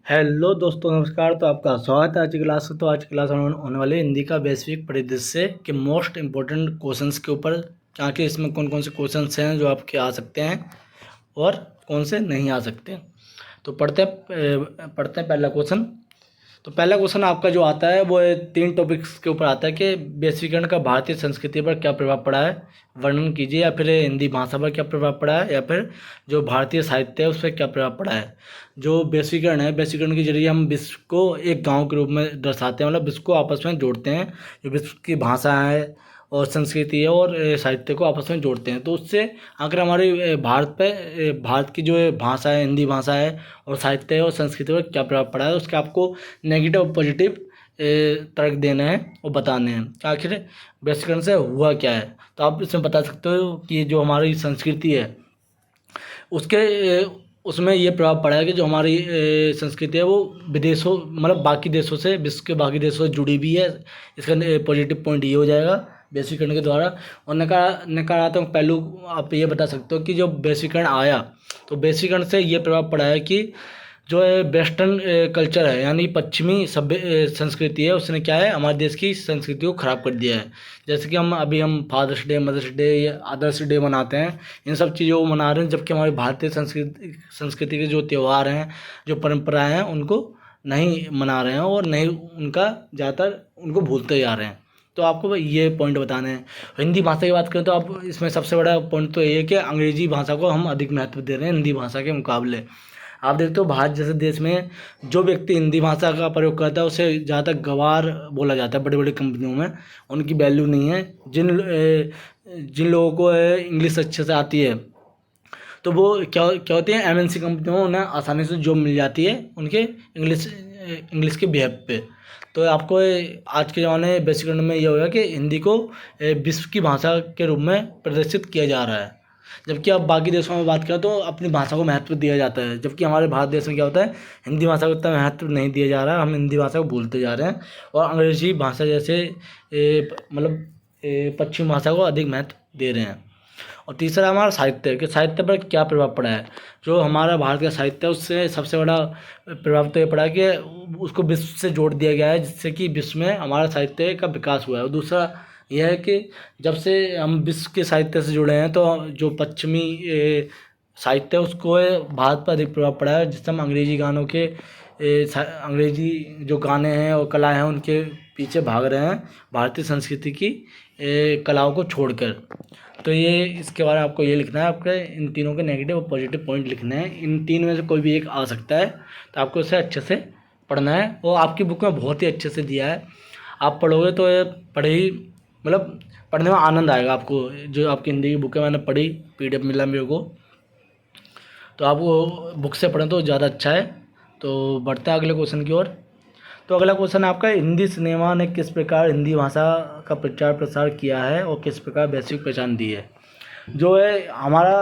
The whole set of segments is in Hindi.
हेलो दोस्तों, नमस्कार। तो आपका स्वागत है आज की क्लास में। तो आज की क्लास में होने वाली है हिंदी का वैश्विक परिदृश्य के मोस्ट इम्पोर्टेंट क्वेश्चंस के ऊपर। आखिर इसमें कौन कौन से क्वेश्चंस हैं जो आपके आ सकते हैं और कौन से नहीं आ सकते। तो पढ़ते हैं पहला क्वेश्चन। तो पहला क्वेश्चन आपका जो आता है वो 3 टॉपिक्स के ऊपर आता है कि वैश्वीकरण का भारतीय संस्कृति पर क्या प्रभाव पड़ा है, वर्णन कीजिए। या फिर हिंदी भाषा पर क्या प्रभाव पड़ा है, या फिर जो भारतीय साहित्य है उस पर क्या प्रभाव पड़ा है। जो वैश्वीकरण है, वैश्वीकरण के जरिए हम विश्व को एक गांव के रूप में दर्शाते हैं, मतलब विश्व को आपस में जोड़ते हैं। जो विश्व की भाषा है और संस्कृति है और साहित्य को आपस में जोड़ते हैं। तो उससे अगर हमारे भारत की जो भाषा है, हिंदी भाषा है और साहित्य और संस्कृति पर क्या प्रभाव पड़ा है, उसके आपको नेगेटिव और पॉजिटिव तर्क देने हैं और बताने हैं आखिर वैश्वीकरण से हुआ क्या है। तो आप इसमें बता सकते हो कि जो हमारी संस्कृति है उसके उसमें ये प्रभाव पड़ा है कि जो हमारी संस्कृति है वो विदेशों, मतलब बाकी देशों से, विश्व के बाकी देशों से जुड़ी भी है। इसका पॉजिटिव पॉइंट ये हो जाएगा वैश्वीकरण के द्वारा। और नकारात्मक पहलू आप ये बता सकते हो कि जो वैश्वीकरण आया, तो वैश्वीकरण से ये प्रभाव पड़ा है कि जो है वेस्टर्न कल्चर है, यानी पश्चिमी सभ्य संस्कृति है, उसने क्या है हमारे देश की संस्कृति को ख़राब कर दिया है। जैसे कि हम फादर्स डे, मदर्स डे या अदर्स डे मनाते हैं, इन सब चीज़ों को मना रहे हैं, जबकि हमारी भारतीय संस्कृति के जो त्यौहार हैं, जो परंपराएं हैं, उनको नहीं मना रहे हैं और नहीं उनका ज़्यादातर उनको भूलते जा रहे हैं। तो आपको ये पॉइंट बताने हैं। हिंदी भाषा की बात करें तो आप इसमें सबसे बड़ा पॉइंट तो ये है कि अंग्रेजी भाषा को हम अधिक महत्व दे रहे हैं हिंदी भाषा के मुकाबले। आप देखते हो भारत जैसे देश में जो व्यक्ति हिंदी भाषा का प्रयोग करता है उसे ज़्यादातर गँवार बोला जाता है बड़ी बड़ी कंपनियों में। उनकी वैल्यू नहीं है। जिन लोगों को इंग्लिश अच्छे से आती है तो वो क्या क्या होती है, एमएनसी कंपनियों में उन्हें आसानी से जॉब मिल जाती है उनके इंग्लिश के बिहेव पे। तो आपको आज के ज़माने में वैश्वीकरण में ये होगा कि हिंदी को विश्व की भाषा के रूप में प्रदर्शित किया जा रहा है। जबकि अब बाकी देशों में बात करें तो अपनी भाषा को महत्व दिया जाता है, जबकि हमारे भारत देश में क्या होता है, हिंदी भाषा को इतना महत्व नहीं दिया जा रहा है। हम हिंदी भाषा को भूलते जा रहे हैं और अंग्रेजी भाषा जैसे पश्चिमी भाषा को अधिक महत्व दे रहे हैं। और तीसरा हमारा साहित्य, कि साहित्य पर क्या प्रभाव पड़ा है। जो हमारा भारत का साहित्य है उससे सबसे बड़ा प्रभाव तो ये पड़ा कि उसको विश्व से जोड़ दिया गया है, जिससे कि विश्व में हमारा साहित्य का विकास हुआ है। और दूसरा यह है कि जब से हम विश्व के साहित्य से जुड़े हैं तो जो पश्चिमी साहित्य है उसको भारत पर अधिक प्रभाव पड़ा है, जिससे हम अंग्रेजी गानों के अंग्रेजी जो गाने हैं और कलाएँ हैं उनके पीछे भाग रहे हैं, भारतीय संस्कृति की कलाओं को छोड़कर। तो ये इसके बारे में आपको ये लिखना है, आपके इन तीनों के नेगेटिव और पॉजिटिव पॉइंट लिखने हैं। इन तीन में से कोई भी एक आ सकता है, तो आपको इसे अच्छे से पढ़ना है। और आपकी बुक में बहुत ही अच्छे से दिया है, आप पढ़ोगे तो ये पढ़े ही, मतलब पढ़ने में आनंद आएगा आपको। जो आपकी हिंदी की बुक है मैंने पढ़ी, PDF मिला मेरे को, तो आप वो बुक से पढ़ें तो ज़्यादा अच्छा है। तो बढ़ते हैं अगले क्वेश्चन की ओर। तो अगला क्वेश्चन आपका, हिंदी सिनेमा ने किस प्रकार हिंदी भाषा का प्रचार प्रसार किया है और किस प्रकार वैश्विक पहचान दी है। जो है हमारा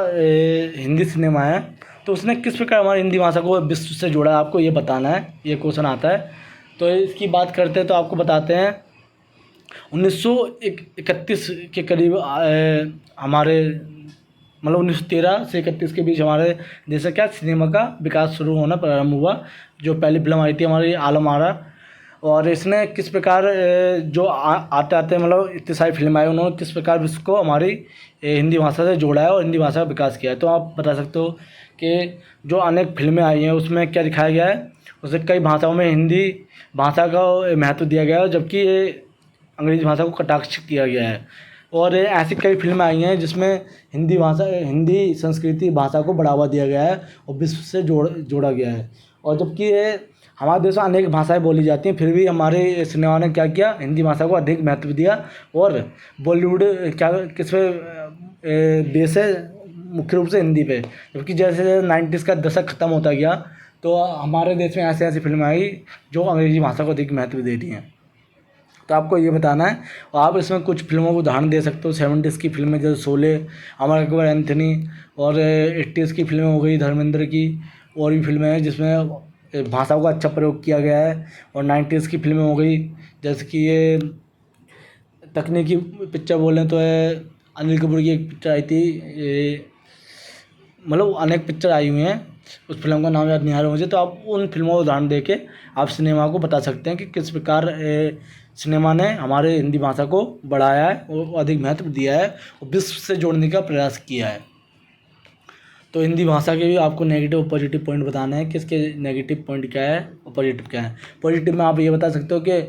हिंदी सिनेमा है, तो उसने किस प्रकार हमारी हिंदी भाषा को विश्व से जोड़ा है, आपको ये बताना है। ये क्वेश्चन आता है, तो इसकी बात करते हैं तो आपको बताते हैं 1931 के करीब हमारे, मतलब 1913 से 31 के बीच हमारे देश में क्या सिनेमा का विकास शुरू होना प्रारंभ हुआ। जो पहली फिल्म आई थी हमारी आलम आरा, और इसने किस प्रकार जो आते आते मतलब इतनी सारी फिल्म आई, उन्होंने किस प्रकार विश्व को हमारी हिंदी भाषा से जोड़ा है और हिंदी भाषा का विकास किया है। तो आप बता सकते हो कि जो अनेक फिल्में आई हैं उसमें क्या दिखाया गया है, उसे कई भाषाओं में हिंदी भाषा का महत्व दिया गया है, जबकि ये अंग्रेजी भाषा को कटाक्ष किया गया है। और ऐसी कई फिल्में आई हैं जिसमें हिंदी संस्कृति भाषा को बढ़ावा दिया गया है और विश्व से जोड़ा गया है। और जबकि ये हमारे देश में अनेक भाषाएं बोली जाती हैं, फिर भी हमारे सिनेमा ने क्या किया, हिंदी भाषा को अधिक महत्व दिया। और बॉलीवुड क्या किस पे बेस है, मुख्य रूप से हिंदी पे। जबकि जैसे जैसे 90s का दशक ख़त्म होता गया तो हमारे देश में ऐसी ऐसी फिल्में आई जो अंग्रेजी भाषा को अधिक महत्व दे रही हैं। तो आपको ये बताना है। और आप इसमें कुछ फिल्मों को उदाहरण दे सकते हो। 70s की फिल्में जैसे शोले, अमर अकबर एंथनी, और 80s की फिल्में हो गई धर्मेंद्र की, और भी फिल्में हैं जिसमें भाषाओं का अच्छा प्रयोग किया गया है। और 90s की फिल्में हो गई जैसे कि ये तकनीकी पिक्चर बोलें तो है, अनिल कपूर की एक पिक्चर आई थी, मतलब अनेक पिक्चर आई हुई हैं। उस फिल्म का नाम याद नहीं आ रहा मुझे, तो आप उन फिल्मों का उदाहरण दे के आप सिनेमा को बता सकते हैं कि किस प्रकार सिनेमा ने हमारे हिंदी भाषा को बढ़ाया है और अधिक महत्व दिया है और विश्व से जोड़ने का प्रयास किया है। तो हिंदी भाषा के भी आपको नेगेटिव और पॉजिटिव पॉइंट बताने हैं कि इसके नेगेटिव पॉइंट क्या है और पॉजिटिव क्या है। पॉजिटिव में आप ये बता सकते हो कि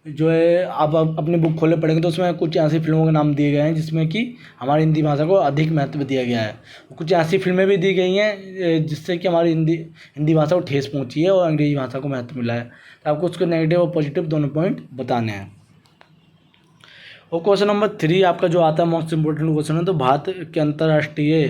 जो है आप अपनी बुक खोले पढ़ेंगे तो उसमें कुछ ऐसी फिल्मों के नाम दिए गए हैं जिसमें कि हमारी हिंदी भाषा को अधिक महत्व दिया गया है। कुछ ऐसी फिल्में भी दी गई हैं जिससे कि हमारी हिंदी भाषा को ठेस पहुंची है और अंग्रेजी भाषा को महत्व मिला है। तो आपको उसके नेगेटिव और पॉजिटिव दोनों पॉइंट बताने हैं। और क्वेश्चन नंबर 3 आपका जो आता है मोस्ट इम्पोर्टेंट क्वेश्चन है, तो भारत के अंतर्राष्ट्रीय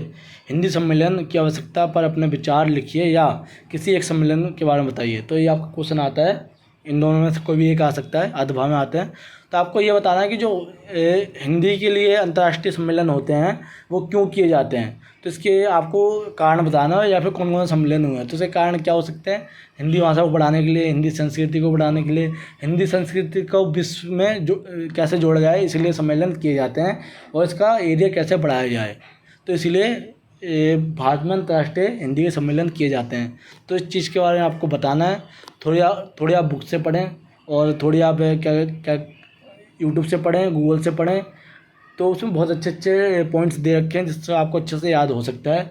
हिंदी सम्मेलन की आवश्यकता पर अपने विचार लिखिए या किसी एक सम्मेलन के बारे में बताइए। तो ये आपका क्वेश्चन आता है, इन दोनों में से कोई भी एक आ सकता है, अधभा में आते हैं। तो आपको ये बताना है कि जो हिंदी के लिए अंतर्राष्ट्रीय सम्मेलन होते हैं वो क्यों किए जाते हैं। तो इसके आपको कारण बताना है या फिर कौन कौन से सम्मेलन हुए हैं। तो इसके कारण क्या हो सकते हैं, हिंदी भाषा को बढ़ाने के लिए, हिंदी संस्कृति को बढ़ाने के लिए, हिंदी संस्कृति को विश्व में जो कैसे जोड़ा जाए इसलिए सम्मेलन किए जाते हैं और इसका एरिया कैसे बढ़ाया जाए। तो इसलिए भारत में अंतर्राष्ट्रीय हिंदी के सम्मेलन किए जाते हैं। तो इस चीज़ के बारे में आपको बताना है। थोड़ी आप बुक से पढ़ें और थोड़ी आप क्या यूट्यूब से पढ़ें, गूगल से पढ़ें, तो उसमें बहुत अच्छे अच्छे पॉइंट्स दे रखे हैं जिससे आपको अच्छे से याद हो सकता है।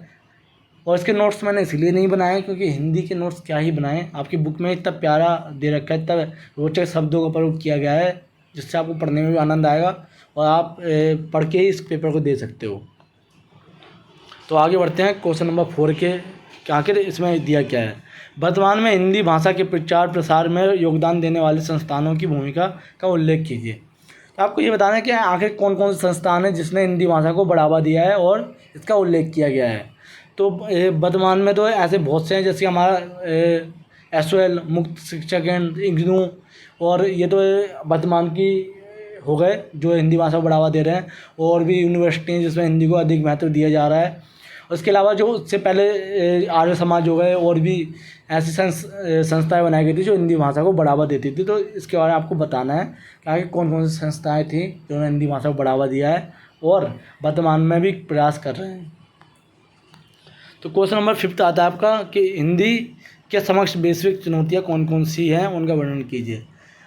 और इसके नोट्स मैंने इसलिए नहीं बनाए क्योंकि हिंदी के नोट्स क्या ही बनाएं, आपकी बुक में इतना प्यारा दे रखा है, इतना रोचक शब्दों का प्रयोग किया गया है जिससे आपको पढ़ने में भी आनंद आएगा और आप पढ़ के ही इस पेपर को दे सकते हो। तो आगे बढ़ते हैं क्वेश्चन नंबर 4 के कि आखिर इसमें दिया क्या है। वर्तमान में हिंदी भाषा के प्रचार प्रसार में योगदान देने वाले संस्थानों की भूमिका का उल्लेख कीजिए। तो आपको ये बताना है कि आखिर कौन कौन से संस्थान हैं जिसने हिंदी भाषा को बढ़ावा दिया है और इसका उल्लेख किया गया है। तो वर्तमान में तो ऐसे बहुत से हैं, जैसे हमारा SOL मुक्त शिक्षा केंद्र, इग्नू, और ये तो वर्तमान की हो गए जो हिंदी भाषा को बढ़ावा दे रहे हैं। और भी यूनिवर्सिटी हैं जिसमें हिंदी को अधिक महत्व दिया जा रहा है। उसके अलावा जो उससे पहले आर्य समाज हो गए और भी ऐसी संस्थाएं बनाई गई थी जो हिंदी भाषा को बढ़ावा देती थी। तो इसके बारे में आपको बताना है कि आगे कौन कौन सी संस्थाएं थी जिन्होंने हिंदी भाषा को बढ़ावा दिया है और वर्तमान में भी प्रयास कर रहे हैं। तो क्वेश्चन नंबर 5 आता है आपका कि हिंदी के समक्ष वैश्विक चुनौतियाँ कौन कौन सी हैं, उनका वर्णन कीजिए।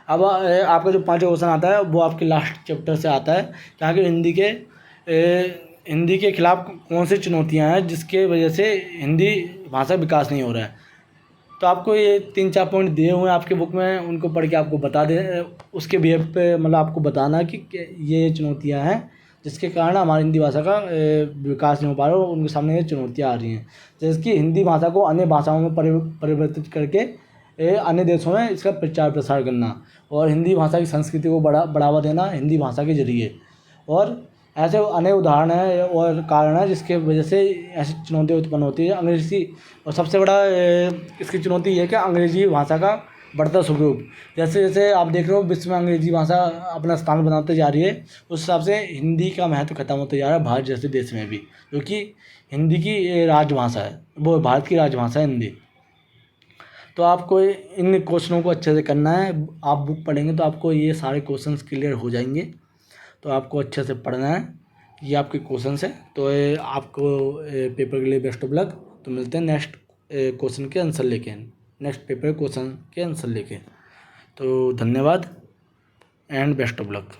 अब आपका जो 5वां क्वेश्चन आता है वो आपके लास्ट चैप्टर से आता है कि आगे हिंदी के खिलाफ कौन सी चुनौतियां हैं जिसके वजह से हिंदी भाषा विकास नहीं हो रहा है। तो आपको ये 3-4 पॉइंट दिए हुए हैं आपके बुक में, उनको पढ़ के आपको बता दें, उसके बेस पे मतलब आपको बताना कि ये चुनौतियां हैं जिसके कारण हमारी हिंदी भाषा का विकास नहीं हो पा रहा और उनके सामने ये चुनौतियाँ आ रही हैं। जैसे कि हिंदी भाषा को अन्य भाषाओं में परिवर्तित करके अन्य देशों में इसका प्रचार प्रसार करना और हिंदी भाषा की संस्कृति को बढ़ावा देना हिंदी भाषा के जरिए। और ऐसे अनेक उदाहरण हैं और कारण हैं जिसके वजह से ऐसी चुनौतियाँ उत्पन्न होती है। अंग्रेजी, और सबसे बड़ा इसकी चुनौती ये है कि अंग्रेजी भाषा का बढ़ता स्वरूप, जैसे जैसे आप देख रहे हो विश्व में अंग्रेजी भाषा अपना स्थान बनाते जा रही है, उस हिसाब से हिंदी का महत्व खत्म होते जा रहा है भारत जैसे देश में भी, क्योंकि हिंदी की राजभाषा है, वो भारत की राजभाषा है हिंदी। तो आपको इन क्वेश्चनों को अच्छे से करना है। आप बुक पढ़ेंगे तो आपको ये सारे क्वेश्चंस क्लियर हो जाएंगे। तो आपको अच्छे से पढ़ना है, ये आपके क्वेश्चंस है। तो आपको पेपर के लिए बेस्ट ऑफ लक। तो मिलते हैं नेक्स्ट क्वेश्चन के आंसर लेके, नेक्स्ट पेपर क्वेश्चन के आंसर लेके। तो धन्यवाद एंड बेस्ट ऑफ लक।